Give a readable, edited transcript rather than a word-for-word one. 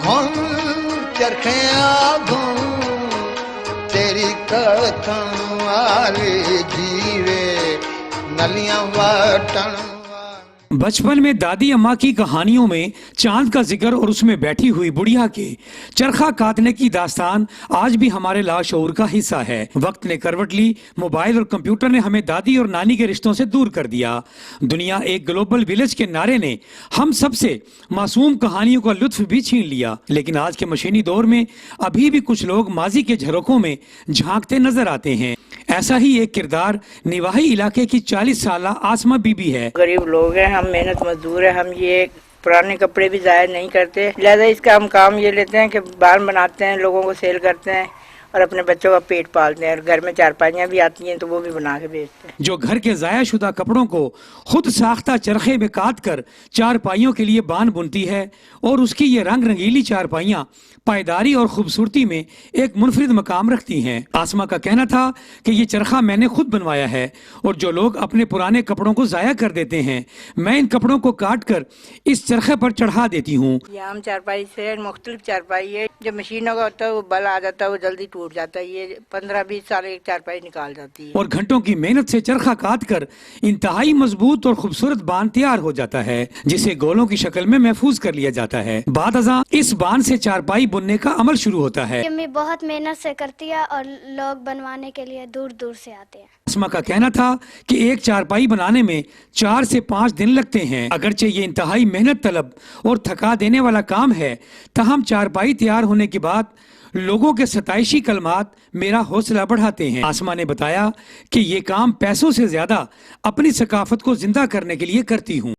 घुन चरखियां घुन तेरी कथन वाले जीवे नलियां वाटन। बचपन में दादी अम्मा की कहानियों में चांद का जिक्र और उसमें बैठी हुई बुढ़िया के चरखा काटने की दास्तान आज भी हमारे लाशऊर का हिस्सा है। वक्त ने करवट ली, मोबाइल और कंप्यूटर ने हमें दादी और नानी के रिश्तों से दूर कर दिया। दुनिया एक ग्लोबल विलेज के नारे ने हम सबसे मासूम कहानियों का लुत्फ भी छीन लिया। लेकिन आज के मशीनी दौर में अभी भी कुछ लोग माजी के झरोखों में झांकते नजर आते हैं। ऐसा ही एक किरदार निवाही इलाके की 40 साल आसमा बीबी है। गरीब लोग हैं, हम मेहनत मजदूर हैं, हम ये पुराने कपड़े भी ज़ाहिर नहीं करते, लिहाजा इसका हम काम ये लेते हैं कि बार बनाते हैं, लोगों को सेल करते हैं और अपने बच्चों का पेट पालते हैं। और घर में चारपाइयाँ भी आती हैं तो वो भी बना के बेचते हैं। जो घर के ज़ाया शुदा कपड़ों को खुद साख्ता चरखे में काट कर चारपाइयों के लिए बान बुनती है और उसकी ये रंग रंगीली चारपाइयाँ पायदारी और खूबसूरती में एक मुनफरिद मकाम रखती हैं। आसमा का कहना था कि ये चरखा मैंने खुद बनवाया है और जो लोग अपने पुराने कपड़ों को ज़ाया कर देते हैं, मैं इन कपड़ों को काट कर इस चरखे पर चढ़ा देती हूँ। ये आम चारपाई से मुख्तलिफ चारपाई है, जो मशीनों का होता है वो बल आ जाता है, वो जल्दी टूट जाता है। ये 15-20 साल एक चारपाई निकाल जाती है। और घंटों की मेहनत से चरखा काट कर इंतहाई मजबूत और खूबसूरत बान तैयार हो जाता है, जिसे गोलों की शक्ल में महफूज कर लिया जाता है। बाद अज़ां इस बान से चारपाई बुनने का अमल शुरू होता है। अम्मी बहुत मेहनत से करती है और लोग बनवाने के लिए दूर दूर से आते हैं। आसमा का कहना था कि एक चारपाई बनाने में 4 से 5 दिन लगते हैं। अगरचे ये इंतहाई मेहनत तलब और थका देने वाला काम है, ताहम चारपाई तैयार होने के बाद लोगों के सताइशी कलमात मेरा हौसला बढ़ाते हैं। आसमा ने बताया कि ये काम पैसों से ज्यादा अपनी सकाफत को जिंदा करने के लिए करती हूँ।